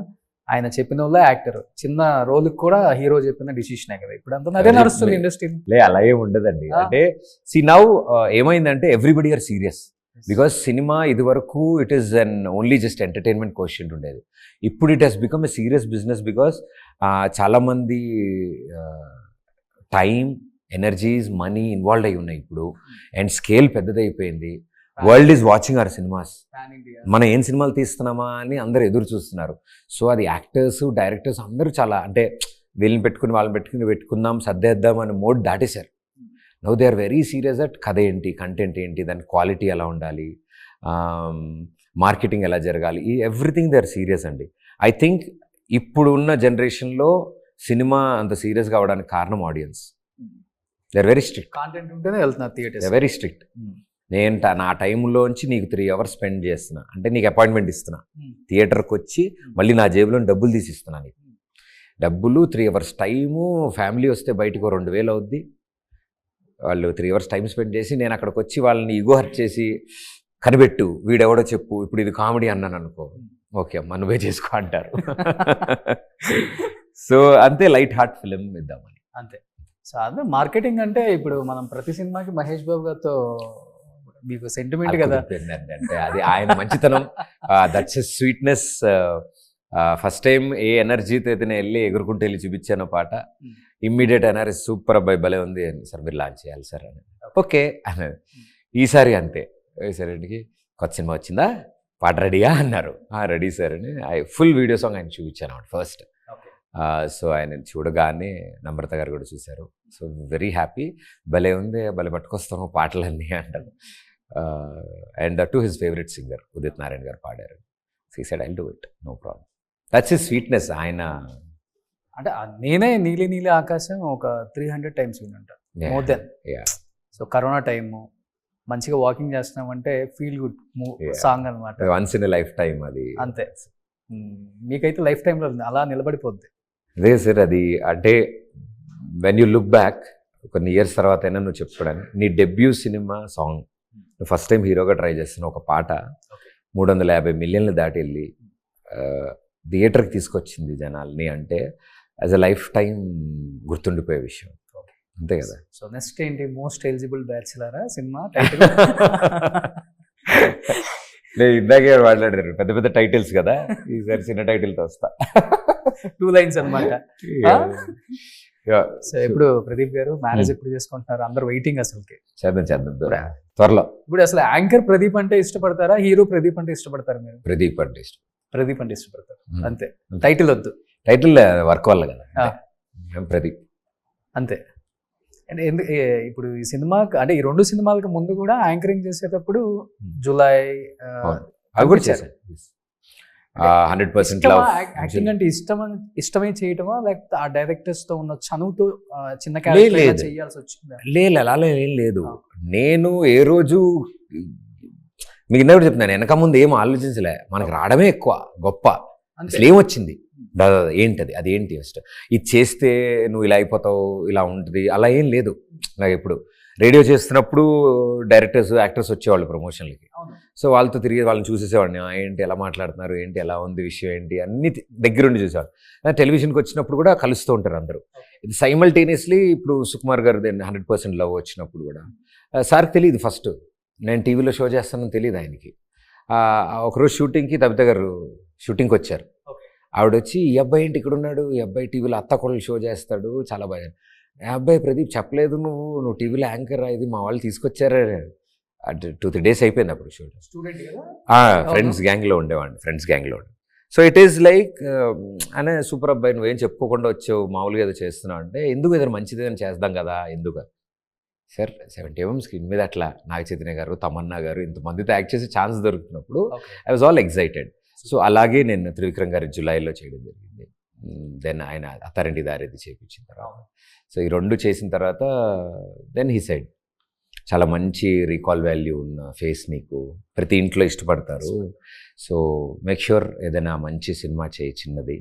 ఆయన చెప్పిన వాళ్ళ యాక్టర్, చిన్న రోల్కి కూడా హీరో చెప్పిన డిసిషనే కదా. ఇప్పుడు అంతా అదే నడుస్తుంది ఇండస్ట్రీ. అలా ఏం ఉండదండి. అంటే సి నౌ ఏమైందంటే everybody are serious. Because cinema ఇది వరకు it is an only just entertainment question ఉండేది. ఇప్పుడు it has become a serious business. Because చాలామంది టైం, ఎనర్జీస్, మనీ ఇన్వాల్వ్ అయి ఉన్నాయి ఇప్పుడు. అండ్ స్కేల్ పెద్దదైపోయింది. World is watching our cinemas. మనం ఏం సినిమాలు తీస్తున్నామా అని అందరు ఎదురు చూస్తున్నారు. సో అది యాక్టర్స్, డైరెక్టర్స్ అందరూ చాలా అంటే వీళ్ళని పెట్టుకుని వాళ్ళని పెట్టుకుందాం సర్దేద్దాం అనే మోడ్ దాటేశారు. Now they are very serious that కథ ఏంటి, కంటెంట్ ఏంటి, దాని క్వాలిటీ ఎలా ఉండాలి, మార్కెటింగ్ ఎలా జరగాలి, ఈ ఎవ్రీథింగ్ దే ఆర్ సీరియస్ అండి. ఐ థింక్ ఇప్పుడు ఉన్న జనరేషన్లో సినిమా అంత సీరియస్గా అవడానికి కారణం audience. They are very strict. Content ఉంటేనే వెళ్తున్నారు థియేటర్. They very strict. నేను నా టైంలోంచి నీకు 3 hours స్పెండ్ చేస్తున్నా అంటే నీకు అపాయింట్మెంట్ ఇస్తున్నా, థియేటర్కి వచ్చి మళ్ళీ నా జేబులో డబ్బులు తీసి ఇస్తున్నా నీకు. డబ్బులు 3 hours టైము, ఫ్యామిలీ వస్తే బయటకు 2,000 అవుద్ది. వాళ్ళు 3 hours టైం స్పెండ్ చేసి నేను అక్కడికి వచ్చి వాళ్ళని ఈగో హర్ట్ చేసి కనిపెట్టు వీడెవడో చెప్పు ఇప్పుడు ఇది కామెడీ అన్నాను అనుకో, ఓకే అమ్మా నువ్వే చేసుకో అంటారు. సో అంతే, లైట్ హార్ట్ ఫిలిం ఇద్దామని అంతే. సో అదే మార్కెటింగ్ అంటే ఇప్పుడు మనం ప్రతి సినిమాకి మహేష్ బాబు గారితో మీకు సెంటిమెంట్ కదా. అంటే అది ఆయన మంచితనం, that's a sweetness. First time ఏ ఎనర్జీతో అయితే నేను వెళ్ళి ఎగురుకుంటూ వెళ్ళి చూపించాను పాట, ఇమ్మీడియట్ ఎనర్జీ సూపర్ అబ్బాయి భలే ఉంది అని, సార్ మీరు లాంచ్ చేయాలి సార్ అని. ఓకే అన్నది. ఈసారి అంతే, ఈసారికి కొత్త సినిమా వచ్చిందా, పాట రెడీయా అన్నారు. రెడీ సార్ అని ఫుల్ వీడియో సాంగ్ ఆయన చూపించాను అన్నమాట ఫస్ట్. సో ఆయన చూడగానే నమ్రత గారు కూడా చూశారు. So very happy. భలే ఉంది, భలే పట్టుకొస్తాము పాటలన్నీ అంటారు. And to his favourite singer Udit Narayan garu పాడారు. సో ఈ side I'll do it, no problem. That's his sweetness. ఆయన అంటే నేనే నీలి నీలి ఆకాశం ఒక 300 టైమ్స్ వినంట, more then. So corona time మంచిగా వాకింగ్ చేస్తున్నామంటే ఫీల్ గుడ్ సాంగ్ అనమాట. వన్స్ ఇన్ లైఫ్ టైం అది. అంతే. మీకైతే లైఫ్ టైంలో అలా నిలబడిపోద్ది. అదే సార్, అది అంటే వెన్ యూ లుక్ బ్యాక్ కొన్ని ఇయర్స్ తర్వాత అయినా నువ్వు చెప్పుకోవడానికి నీ డెబ్యూ సినిమా సాంగ్, నువ్వు ఫస్ట్ టైం హీరోగా ట్రై చేస్తున్న ఒక పాట 350 మిలియన్లు దాటి వెళ్ళి థియేటర్కి తీసుకొచ్చింది జనాల్ని అంటే యాజ్ అ లైఫ్ టైం గుర్తుండిపోయే విషయం. అంతే కదా. సో నెక్స్ట్ ఏంటి, మోస్ట్ ఎలిజిబుల్ బ్యాచిలరా సినిమా టైటిల్? లేదు, ఇందాకే మాట్లాడారు పెద్ద పెద్ద టైటిల్స్ కదా, ఈసారి చిన్న టైటిల్తో వస్తా. 2 లైన్స్ అనమాట. సో ఇప్పుడు ప్రదీప్ గారు మ్యారేజ్ ఎప్పుడు చేసుకుంటున్నారు? అందరు వెయిటింగ్ అసలుకి. చేద్దాం త్వరలో. ఇప్పుడు అసలు యాంకర్ ప్రదీప్ అంటే ఇష్టపడతారా, హీరో ప్రదీప్ అంటే ఇష్టపడతారా? మీరు ప్రదీప్ అంటే ఇష్టం. ప్రదీప్ అంటే ఇష్టపడతారు అంతే, టైటిల్ వద్దు. టైటిల్ వర్క్ వల్ల కదా, ప్రదీప్ అంతే. అంటే ఎందుకు ఇప్పుడు ఈ సినిమా అంటే ఈ 2 సినిమాలకు ముందు కూడా యాంకరింగ్ చేసేటప్పుడు జూలై అవి కూడా చేశాను. 100% యాక్టింగ్ అంటే ఇష్టమే చేయటమా, లేకపోతే ఆ డైరెక్టర్స్ తో ఉన్న చనువుతో చిన్న క్యారెక్టర్ చేయాల్సి వచ్చిందా? లేదు, అలా ఏం లేదు. నేను ఏ రోజు మీకు ఇందాక చెప్తున్నాను, వెనక ముందు ఏం ఆలోచించలే, మనకు రావడమే ఎక్కువ గొప్ప. అసలు ఏమొచ్చింది, ఏంటది, అది ఏంటి ఫస్ట్ ఇది చేస్తే నువ్వు ఇలా అయిపోతావు, ఇలా ఉంటుంది, అలా ఏం లేదు. నాకు ఎప్పుడు రేడియో చేస్తున్నప్పుడు డైరెక్టర్స్ యాక్టర్స్ వచ్చేవాళ్ళు ప్రమోషన్లకి. సో వాళ్ళతో తిరిగి వాళ్ళని చూసేసేవాడిని, ఏంటి ఎలా మాట్లాడుతున్నారు, ఏంటి ఎలా ఉంది విషయం ఏంటి అన్ని దగ్గరుండి చూసేవాళ్ళు. టెలివిజన్కి వచ్చినప్పుడు కూడా కలుస్తూ ఉంటారు అందరూ. ఇది సైమల్టేనియస్లీ ఇప్పుడు సుకుమార్ గారు 100% లవ్ వచ్చినప్పుడు కూడా సార్కి తెలియదు, ఫస్ట్ నేను టీవీలో షో చేస్తానని తెలియదు ఆయనకి. ఒకరోజు షూటింగ్కి తబిత గారు షూటింగ్కి వచ్చారు. ఆవిడ వచ్చి, ఈ అబ్బాయి ఏంటి ఇక్కడ ఉన్నాడు, ఈ అబ్బాయి టీవీలో అత్త కోడలు షో చేస్తాడు, చాలా బాగా. ఆ అబ్బాయి ప్రదీప్ చెప్పలేదు నువ్వు టీవీలో యాంకర్ ఇది మా వాళ్ళు తీసుకొచ్చారా. 2-3 days అయిపోయింది అప్పుడు షూట్. ఫ్రెండ్స్ గ్యాంగ్లో ఉండేవాడిని, ఫ్రెండ్స్ గ్యాంగ్లో ఉండే. సో ఇట్ ఈస్ లైక్ అనే సూపర్ అబ్బాయి నువ్వేం చెప్పుకోకుండా వచ్చావు, మామూలుగా ఏదో చేస్తున్నావు అంటే, ఎందుకు ఏదైనా మంచిది అని చేద్దాం కదా, ఎందుకు సార్ 70mm స్క్రీన్ మీద అట్లా నాగ చైతన్య గారు, తమన్నా గారు ఇంతమందితో యాక్ట్ చేసే ఛాన్స్ దొరుకుతున్నప్పుడు I was all excited. So అలాగే నేను త్రివిక్రమ్ గారి జులైలో చేయడం జరిగింది. దెన్ ఆయన అత్తారింటి దారేది చేయించిన తర్వాత, సో ఈ 2 చేసిన తర్వాత దెన్ హీ సైడ్ చాలా మంచి రీకాల్ వాల్యూ ఉన్న ఫేస్ నీకు ప్రతి ఇంట్లో ఇష్టపడతారు, సో మేక్ ష్యూర్ ఏదైనా మంచి సినిమా చేయి, చిన్నది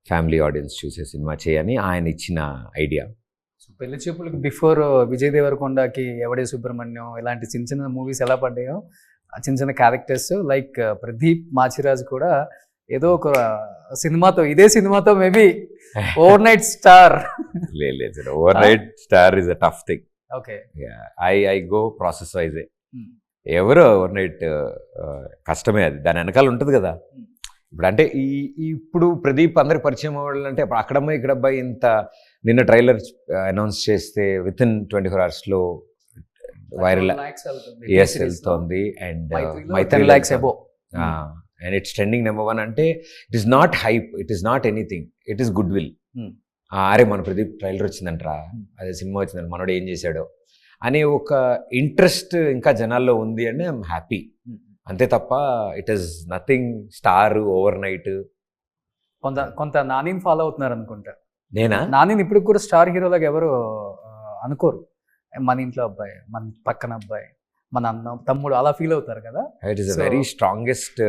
ఫ్యామిలీ ఆడియన్స్ చూసే సినిమా చేయని ఆయన ఇచ్చిన ఐడియా. సో పెళ్లి చూపులకు బిఫోర్ విజయ్ దేవరకొండకి ఎవడే సుబ్రహ్మణ్యం ఇలాంటి చిన్న చిన్న మూవీస్ ఎలా పడ్డాయో, చిన్న చిన్న క్యారెక్టర్స్ లైక్ ప్రదీప్ మాచిరాజ్ కూడా ఏదో ఒక సినిమాతో, ఇదే సినిమాతో మేబీ ఓవర్ నైట్ స్టార్. లేదు, over night star is a tough thing. Okay, I go process yj. ఎవరు ఓవర్ నైట్ కష్టమే, అది దాని వెనకాల ఉంటుంది కదా. ఇప్పుడు అంటే ఇప్పుడు ప్రదీప్ అందరికి పరిచయం అవ్వాలి అంటే అక్కడమ్మాయి ఇక్కడబ్బాయి ఇంత నిన్న ట్రైలర్ అనౌన్స్ చేస్తే విత్ ఇన్ 24 hours వైరల్ వెళ్తోంది. And $10 lakhs above. And it's trending number 1 అంటే it is not hype, it is not anything, it is good will. అరే మన ప్రదీప్ ట్రైలర్ వచ్చిందంటరా, అదే సినిమా వచ్చిందంట, మనోడు ఏం చేశాడో అనే ఒక ఇంట్రెస్ట్ ఇంకా జనాల్లో ఉంది అంటే ఐఎమ్ హ్యాపీ. అంతే తప్ప it is nothing star over night. కొంత నానిని ఫాలో అవుతున్నారు అనుకుంటా. నేనా? నానిని ఇప్పుడు కూడా స్టార్ హీరోలాగా ఎవరు అనుకోరు. మన ఇంట్లో అబ్బాయి, మన పక్కన అబ్బాయి, మన అన్న తమ్ముడు అలా ఫీల్ అవుతారు కదా. It is a very strongest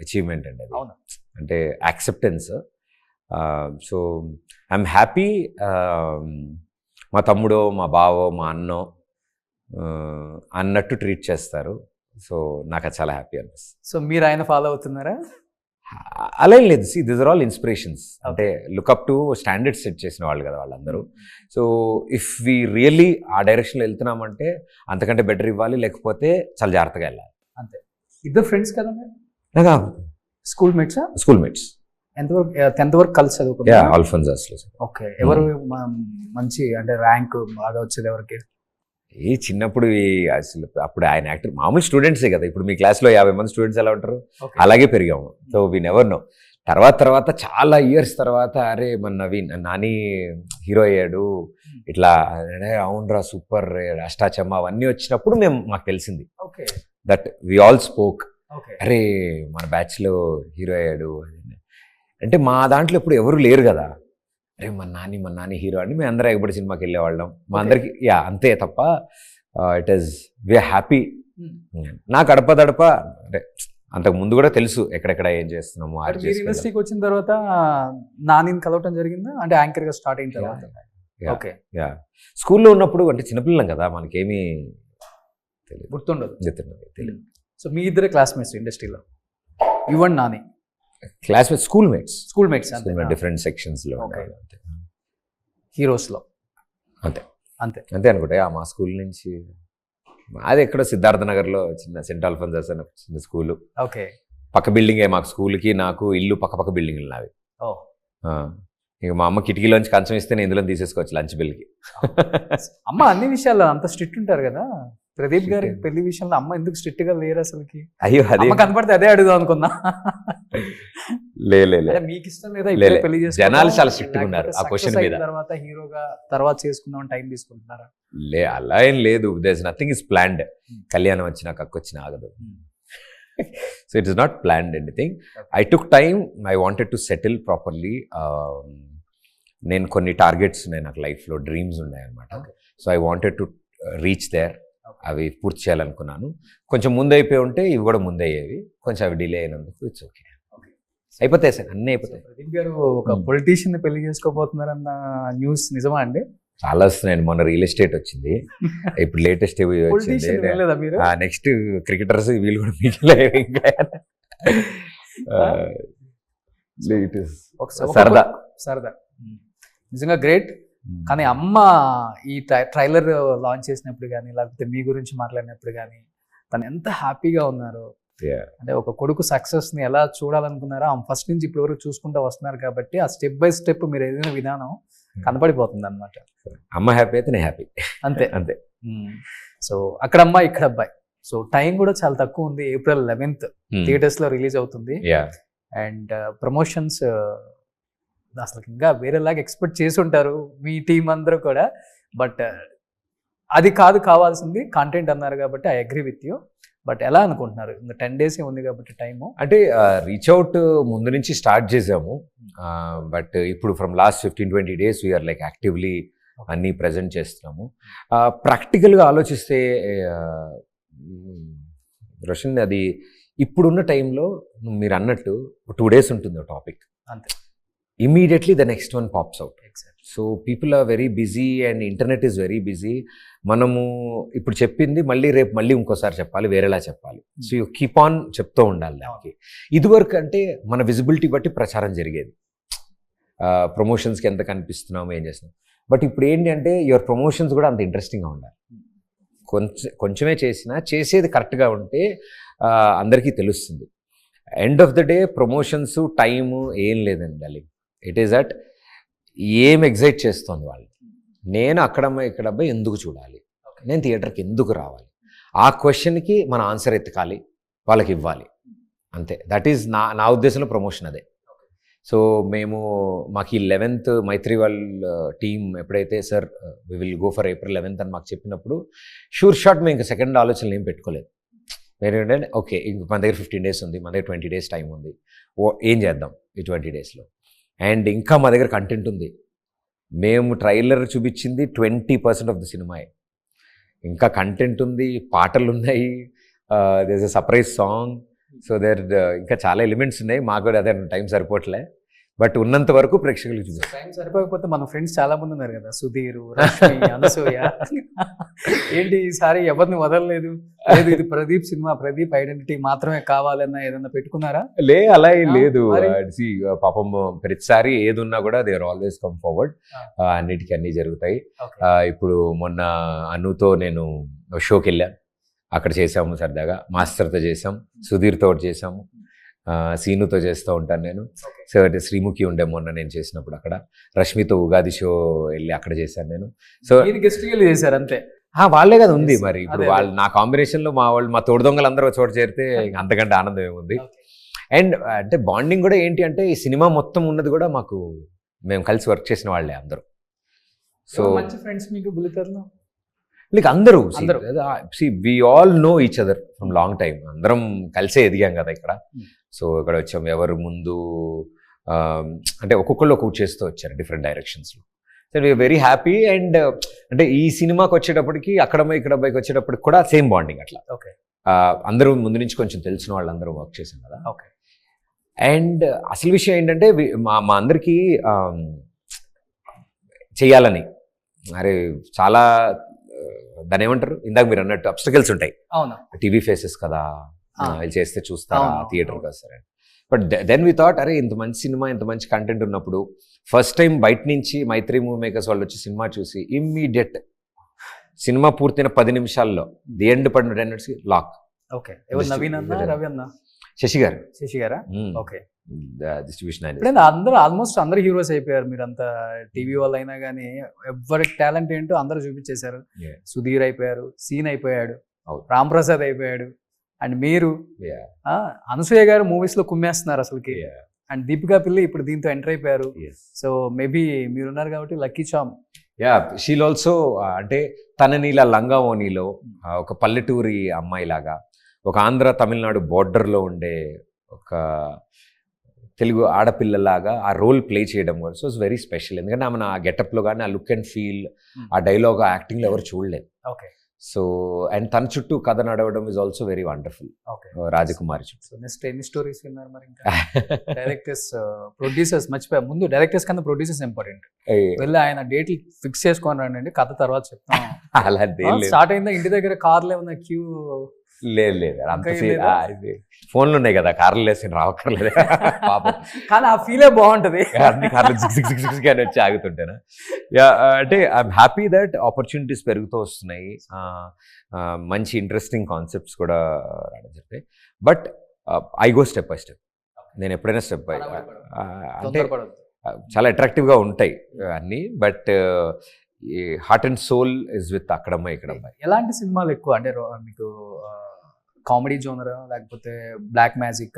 achievement అండి అది. అవును, అంటే యాక్సెప్టెన్స్. So I'm happy. మా తమ్ముడో, మా బావో, మా అన్నో అన్నట్టు ట్రీట్ చేస్తారు. సో నాకు అది చాలా హ్యాపీ అనిపిస్తుంది. సో మీరు ఆయన ఫాలో అవుతున్నారా? అలా ఏం లేదు. This are all inspirations. అంటే లుక్అప్ టు స్టాండర్డ్స్ సెట్ చేసిన వాళ్ళు కదా వాళ్ళందరూ. సో ఇఫ్ వి రియల్లీ ఆ డైరెక్షన్లో వెళ్తున్నామంటే అంతకంటే బెటర్ ఇవ్వాలి, లేకపోతే చాలా జాగ్రత్తగా వెళ్ళాలి. అంతే. ఇద్దరు ఫ్రెండ్స్ కదా నాకు? స్కూల్ మేట్సా? School mates. ఎంతవరకు 10th వరకు కలిసి చదువుకున్నారు? ఆల్ఫోన్సాస్లో. ఓకే. ఎవరు మంచి అంటే ర్యాంక్ బాగా వచ్చేది ఎవరికి? ఈ చిన్నప్పుడు అసలు అప్పుడు ఆయన యాక్టర్ మామూలు స్టూడెంట్సే కదా. ఇప్పుడు మీ క్లాస్లో 50 మంది స్టూడెంట్స్ ఎలా ఉంటారు, అలాగే పెరిగాము. So we never know. తర్వాత చాలా ఇయర్స్ తర్వాత అరే మన నవీన్ నాని హీరో అయ్యాడు ఇట్లా అరే అవునరా సూపర్ అష్టాచమ్మ అవన్నీ వచ్చినప్పుడు మాకు తెలిసింది okay that we all spoke okay అరే మన బ్యాచ్లో హీరో అయ్యాడు అంటే మా దాంట్లో ఇప్పుడు ఎవరు లేరు కదా అరే మన నాని హీరో అని మేము అందరం ఎగబడి సినిమాకి వెళ్ళేవాళ్ళం మా అందరికి అంతే తప్ప ఇట్ ఈస్ వీఆర్ హ్యాపీ. నాకు అడప అంటే అంతకు ముందు కూడా తెలుసు ఎక్కడెక్కడ ఏం చేస్తున్నాము ఇండస్ట్రీకి వచ్చిన తర్వాత నానిని కలవటం జరిగిందా అంటే యాంకర్ గా స్టార్ట్ అయిన తర్వాత? ఓకే స్కూల్లో ఉన్నప్పుడు అంటే చిన్నపిల్లం కదా మనకేమీ గుర్తుండదు. తెలియదు. సో మీ ఇద్దరే క్లాస్మేట్స్ ఇండస్ట్రీలో Yuvan Nani classmates school mates different sections లో హీరోస్ లో అంతే అంతే అంతే అనుకుంటా మా స్కూల్ నుంచి అది ఎక్కడో సిద్ధార్థ నగర్లో చిన్న సెంట్ ఆల్ఫోన్సస్ అని చిన్న స్కూలు ఓకే పక్క బిల్డింగే మాకు స్కూల్కి నాకు ఇల్లు పక్క బిల్డింగ్లు నావి. ఇక మా అమ్మ కిటికీలోంచి కంచం ఇస్తే నేను ఇందులో తీసేసుకోవచ్చు లంచ్ బిల్కి. అమ్మ అన్ని విషయాల్లో అంత స్ట్రిక్ట్ ఉంటారు కదా ప్రదీప్ గారి పెళ్లి విషయంలో అమ్మ ఎందుకు స్ట్రిక్ట్ గా లేరు అసలుకి? అయ్యో అదే కనపడితే అదే అడుగుదాం అనుకున్నా. లే మీకు ఇష్టం లేదా పెళ్లి జనాలు చాలా స్ట్రిక్ట్ గా ఉన్నారు ఆ క్వశ్చన్ మీద. తర్వాత హీరోగా తర్వాత చేసుకుందాం టైం తీసుకుంటున్నారా? అలా ఏం లేదు. There nothing is planned. కళ్యాణం వచ్చినా కక్కొచ్చిన ఆగదు. So it is not planned anything. I took time. I wanted to settle properly. నేను కొన్ని టార్గెట్స్ ఉన్నాయి నాకు లైఫ్లో, డ్రీమ్స్ ఉన్నాయి అనమాట. So I wanted to reach there. అవి పూర్తి చేయాలనుకున్నాను. కొంచెం ముందు అయిపోయి ఉంటే ఇవి కూడా ముందు అయ్యేవి. కొంచెం అవి డిలే అయినందుకు ఇట్స్ ఓకే. అయిపోతాయి సార్, అన్నీ అయిపోతాయి. ప్రదీప్ గారు ఒక పొలిటీషియన్ పెళ్లి చేసుకోబోతున్నారన్న న్యూస్ నిజమా అండి? చాలా వస్తున్నాయండి. మొన్న రియల్ ఎస్టేట్ వచ్చింది, ఇప్పుడు లేటెస్ట్ వచ్చింది. నెక్స్ట్ క్రికెటర్స్ వీళ్ళు కూడా మీకు ఇంకా సరదా నిజంగా గ్రేట్. కానీ అమ్మ ఈ ట్రైలర్ లాంచ్ చేసినప్పుడు కానీ లేకపోతే మీ గురించి మాట్లాడినప్పుడు కానీ తను ఎంత హ్యాపీగా ఉన్నారు. అంటే ఒక కొడుకు సక్సెస్ ని ఎలా చూడాలనుకున్నారో ఆమె ఫస్ట్ నుంచి ఇప్పటి వరకు చూసుకుంటూ వస్తున్నారు కాబట్టి ఆ స్టెప్ బై స్టెప్ మీరు ఏదైనా విధానం కనపడిపోతుంది అనమాట. అమ్మ హ్యాపీ అయితే నేను హ్యాపీ. అంతే అంతే. సో అక్కడ అమ్మాయి ఇక్కడ అబ్బాయి. సో టైం కూడా చాలా తక్కువ ఉంది. April 11th థియేటర్స్ లో రిలీజ్ అవుతుంది. అండ్ ప్రమోషన్స్ అసలు ఇంకా వేరేలాగా ఎక్స్పెక్ట్ చేసి ఉంటారు మీ టీం అందరూ కూడా. బట్ అది కాదు కావాల్సింది, కంటెంట్ అన్నారు కాబట్టి I agree with you. But ఎలా అనుకుంటున్నారు? ఇంకా 10 days ఉంది కాబట్టి టైము. అంటే రీచ్ అవుట్ ముందు నుంచి స్టార్ట్ చేసాము. బట్ ఇప్పుడు from last 15-20 days we are like actively అన్నీ ప్రజెంట్ చేస్తున్నాము. ప్రాక్టికల్గా ఆలోచిస్తే రోషన్, అది ఇప్పుడున్న టైంలో మీరు అన్నట్టు 2 days ఉంటుంది టాపిక్, అంతే. Immediately the next one pops out. So people are very busy and internet is very busy. మనము ఇప్పుడు చెప్పింది మళ్ళీ రేపు మళ్ళీ ఇంకోసారి చెప్పాలి, వేరేలా చెప్పాలి. సో యూ కీప్ ఆన్ చెప్తూ ఉండాలి దానికి. ఇదివరకు అంటే మన విజిబిలిటీ బట్టి ప్రచారం జరిగేది, ప్రమోషన్స్కి ఎంత కనిపిస్తున్నాము ఏం చేస్తున్నాం. బట్ ఇప్పుడు ఏంటి అంటే యువర్ ప్రమోషన్స్ కూడా అంత ఇంట్రెస్టింగ్గా ఉండాలి. కొంచెమే చేసినా చేసేది కరెక్ట్గా ఉంటే అందరికీ తెలుస్తుంది. End of the day promotions time ఏం లేదండి అది. ఇట్ ఈస్ దట్ ఏం ఎగ్జైట్ చేస్తుంది వాళ్ళు. నేను ఇక్కడ ఎందుకు చూడాలి, నేను థియేటర్కి ఎందుకు రావాలి, ఆ క్వశ్చన్కి మన ఆన్సర్ ఎత్తుకాలి, వాళ్ళకి ఇవ్వాలి, అంతే. దట్ ఈజ్ నా ఉద్దేశంలో ప్రమోషన్ అదే. సో మాకు ఈ 11th మైత్రి వాళ్ళ టీం ఎప్పుడైతే sir we will go for April 11th అని మాకు చెప్పినప్పుడు షూర్ షాట్ మేము ఇంకా సెకండ్ ఆలోచనలు ఏం పెట్టుకోలేదు. ఏంటంటే ఓకే ఇంక మన దగ్గర 15 days ఉంది, మన దగ్గర 20 days టైం ఉంది, ఏం చేద్దాం ఈ 20 daysలో. అండ్ ఇంకా మా దగ్గర కంటెంట్ ఉంది. మేము ట్రైలర్ చూపించింది 20% ఆఫ్ ద సినిమా. ఇంకా కంటెంట్ ఉంది, పాటలు ఉన్నాయి, there is a surprise song. So ఇంకా చాలా ఎలిమెంట్స్ ఉన్నాయి. మాకు కూడా అదే టైం సరిపోవట్లే. బట్ ఉన్నంత వరకు ప్రేక్షకులకు చూపిస్తాం. టైం సరిపోకపోతే మన ఫ్రెండ్స్ చాలా మంది ఉన్నారు కదా, సుధీర్, రష్మి, అనసూయ. ఏంటి ఈసారి ఎవరిని వదలలేదు, లేదు ఇది ప్రదీప్ సినిమా, ప్రదీప్ ఐడెంటిటీ మాత్రమే కావాలన్నా ఏదన్నా పెట్టుకున్నారా? అలా ఏం లేదు. పాపం ప్రతిసారి ఏది ఉన్నా కూడా they are always come forward. అన్నిటికీ అన్నీ జరుగుతాయి. ఇప్పుడు మొన్న అనుతో నేను షోకి వెళ్ళాను, అక్కడ చేసాము సరదాగా. మాస్టర్తో చేసాం, సుధీర్తో చేసాము, సీనుతో చేస్తూ ఉంటాను నేను. సో అంటే శ్రీముఖి ఉండే మొన్న నేను చేసినప్పుడు అక్కడ. రష్మితో ఉగాది షో వెళ్ళి అక్కడ చేశాను నేను. సో గెస్ట్ చేశారు అంతే. వాళ్ళే కదా ఉంది మరి. ఇప్పుడు వాళ్ళు నా కాంబినేషన్లో మా తోడు దొంగలు అందరూ చోట చేరితే అంతకంటే ఆనందం ఏముంది. అండ్ అంటే బాండింగ్ కూడా ఏంటి అంటే ఈ సినిమా మొత్తం ఉన్నది కూడా మాకు మేము కలిసి వర్క్ చేసిన వాళ్ళే అందరూ. సో మంచి ఫ్రెండ్స్ మీకు బుల్లితెరలో? లైక్ అందరూ అందరూ. We all know each other from long time. అందరం కలిసే ఎదిగాం కదా ఇక్కడ. సో ఇక్కడ వచ్చాం, ఎవరు ముందు అంటే ఒక్కొక్కళ్ళు ఒక్కొక్క చేస్తూ వచ్చారు డిఫరెంట్ డైరెక్షన్స్లో. So we're very happy. And అంటే ఈ సినిమాకి వచ్చేటప్పటికి అక్కడమ్మ ఇక్కడ అబ్బాయికి వచ్చేటప్పటికి కూడా సేమ్ బాండింగ్ అట్లా. ఓకే. అందరూ ముందు నుంచి కొంచెం తెలిసిన వాళ్ళందరూ వర్క్ చేశాం కదా. ఓకే. అండ్ అసలు విషయం ఏంటంటే మా అందరికీ చెయ్యాలని, అరే చాలా దాని ఏమంటారు ఇందాక మీరు అన్నట్టు అబ్స్టకల్స్ ఉంటాయి. అవును. టీవీ ఫేసెస్ కదా, వీళ్ళు చేస్తే చూస్తారా, అవును, థియేటర్కి వస్తారా. బట్ దెన్ వి థాట్ అరే ఇంత మంచి సినిమా, ఇంత మంచి కంటెంట్ ఉన్నప్పుడు ఫస్ట్ టైం బయట నుంచి మైత్రి మూవీ మేకర్స్ వాళ్ళు వచ్చి సినిమా చూసి ఇమ్మీడియట్ సినిమా పూర్తయిన 10 నిమిషాల్లో ది ఎండ్ పడిన 10 minutes లాక్. ఓకే. ఎవరు? నవీన్ అన్న, రవి అన్న, శశి గారు. శశి గారా? ఓకే. డిస్ట్రిబ్యూషన్ ఇప్పుడు అందరూ ఆల్మోస్ట్ అందరు హీరోస్ అయిపోయారు. మీరంతా టీవీ వాళ్ళు అయినా కానీ ఎవరి టాలెంట్ ఏంటో అందరూ చూపించేశారు. సుధీర్ అయిపోయారు, సీన్ అయిపోయాడు, రామ్ ప్రసాద్ అయిపోయాడు, అండ్ మీరు అనసూయ గారు మూవీస్ లో కుమ్మేస్తున్నారు అసలుకి. అండ్ దీపికా పిల్లి ఇప్పుడు దీంతో ఎంటర్ అయిపోయారు. సో మేబీ మీరున్నారు కాబట్టి లక్కీ చామ్. షీల్ ఆల్సో అంటే తనని ఇలా లంగా ఓనీలో ఒక పల్లెటూరి అమ్మాయిలాగా, ఒక ఆంధ్ర తమిళనాడు బోర్డర్లో ఉండే ఒక తెలుగు ఆడపిల్లలాగా ఆ రోల్ ప్లే చేయడం కూడా సో ఇట్స్ వెరీ స్పెషల్. ఎందుకంటే ఆమె ఆ గెటప్లో కానీ ఆ లుక్ అండ్ ఫీల్, ఆ డైలాగ్, ఆ యాక్టింగ్లో ఎవరు చూడలేదు. ఓకే. సో అండ్ తన చుట్టూ కథ నడవడం ఇస్ ఆల్సో వెరీ వండర్ఫుల్. రాజకుమారి చుట్టూ. సో నెక్స్ట్ ఎన్ని స్టోరీస్ విన్నారు మరి? ఇంకా డైరెక్టర్స్, ప్రొడ్యూసర్స్ మర్చిపోయా. ముందు డైరెక్టర్స్ కన్నా ప్రొడ్యూసర్స్ ఇంపార్టెంట్. వెళ్ళి ఆయన డేట్లు ఫిక్స్ చేసుకొని రండి, కథ తర్వాత చెప్తాం. అలాంటి స్టార్ట్ అయిందా? ఇంటి దగ్గర కార్లో ఏమన్నా క్యూ? లేదు అంత ఫోన్లు ఉన్నాయి కదా, కార్లు వేసి రావక్కర్లేదు పాపం. కానీ ఆ ఫీలే బాగుంటది, అన్ని కార్లు అని వచ్చి ఆగుతుంటేనా. అంటే ఐఎమ్ హ్యాపీ దట్ ఆపర్చునిటీస్ పెరుగుతూ వస్తున్నాయి, మంచి ఇంట్రెస్టింగ్ కాన్సెప్ట్స్ కూడా రావడం జరిగాయి. But I go step by step. నేను ఎప్పుడైనా స్టెప్ బై అంటే చాలా అట్రాక్టివ్గా ఉంటాయి అన్నీ. But heart and soul is with Akkadamma Ikkadamma. ఎలాంటి సినిమాలు ఎక్కువ అంటే మీకు కామెడీ జోనరా, లేకపోతే బ్లాక్ మ్యాజిక్,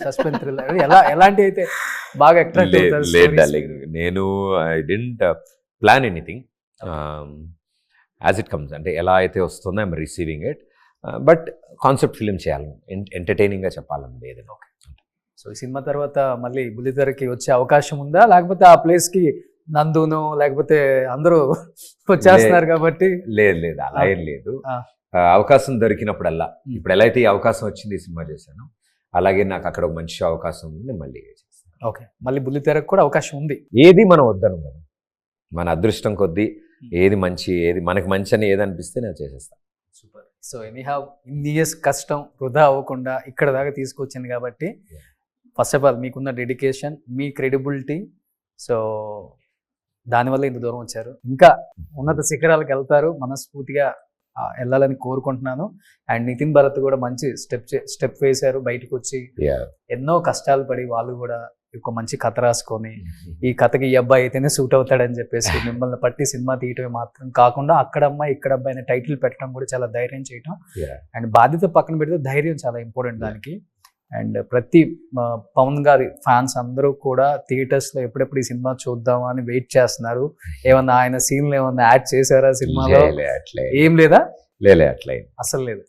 సస్పెన్స్ థ్రిల్లర్, ఎలాంటి అయితే బాగా అట్రాక్ట్ అవుతారు? నేను I dent plan anything, as it comes. అంటే ఎలా అయితే వస్తుందో I'm receiving it. But concept film చేయాలి, ఎంటర్టైనింగ్గా చెప్పాలండి ఏదైనా. ఓకే. సో ఈ సినిమా తర్వాత మళ్ళీ బుల్లితెరకి వచ్చే అవకాశం ఉందా, లేకపోతే ఆ ప్లేస్కి నందును లేకపోతే అందరూ వచ్చేస్తున్నారు కాబట్టి? లేదు అలా ఏం లేదు. అవకాశం దొరికినప్పుడల్లా, ఇప్పుడు ఎలా అయితే ఈ అవకాశం వచ్చింది ఈ సినిమా చేశాను, అలాగే నాకు అక్కడ ఒక మంచి అవకాశం ఉంది, మళ్ళీ చేస్తాను. ఓకే. మళ్ళీ బుల్లితెరకు కూడా అవకాశం ఉంది. ఏది మనం వద్దను కదా, మన అదృష్టం కొద్దీ ఏది మంచి, ఏది మనకి మంచి అని ఏది అనిపిస్తే నేను చేసేస్తాను. సూపర్. సో ఎనీహౌ ఇన్ని ఇయర్స్ కష్టం వృధా అవ్వకుండా ఇక్కడ దాకా తీసుకొచ్చింది కాబట్టి ఫస్ట్ ఆఫ్ ఆల్ మీకున్న డెడికేషన్, మీ క్రెడిబిలిటీ, సో దానివల్ల ఇంత దూరం వచ్చారు. ఇంకా ఉన్నత శిఖరాలకు వెళ్తారు, మనస్ఫూర్తిగా వెళ్ళాలని కోరుకుంటున్నాను. అండ్ నితిన్ భరత్ కూడా మంచి స్టెప్ వేశారు, బయటకు వచ్చి ఎన్నో కష్టాలు పడి వాళ్ళు కూడా ఒక మంచి కథ రాసుకొని ఈ కథకి ఈ అబ్బాయి అయితేనే సూట్ అవుతాడని చెప్పేసి మిమ్మల్ని పట్టి సినిమా తీయటమే మాత్రం కాకుండా అక్కడమ్మ ఇక్కడ అబ్బాయి అనే టైటిల్ పెట్టడం కూడా చాలా ధైర్యం చేయటం. అండ్ బాధ్యత పక్కన పెడితే ధైర్యం చాలా ఇంపార్టెంట్ దానికి. అండ్ ప్రతి పవన్ గారి ఫ్యాన్స్ అందరూ కూడా థియేటర్స్లో ఎప్పుడెప్పుడు ఈ సినిమా చూద్దాం అని వెయిట్ చేస్తున్నారు. ఏమన్నా ఆయన సీన్లు ఏమన్నా యాడ్ చేశారా సినిమాలో? ఏం లేదా? అట్లా అసలు లేదు.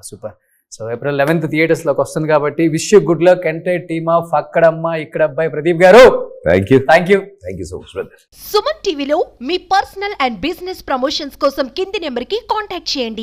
సూపర్. సో ఏప్రిల్ 11th థియేటర్స్లోకి వస్తుంది కాబట్టి wish you good luck entire team of Akkadamma Ikkada Abbayi Pradeep garu. Thank you so much brother. Suman టీవీలో మీ పర్సనల్ అండ్ బిజినెస్ ప్రమోషన్స్ కోసం కింది నెంబర్కి కాంటాక్ట్ చేయండి.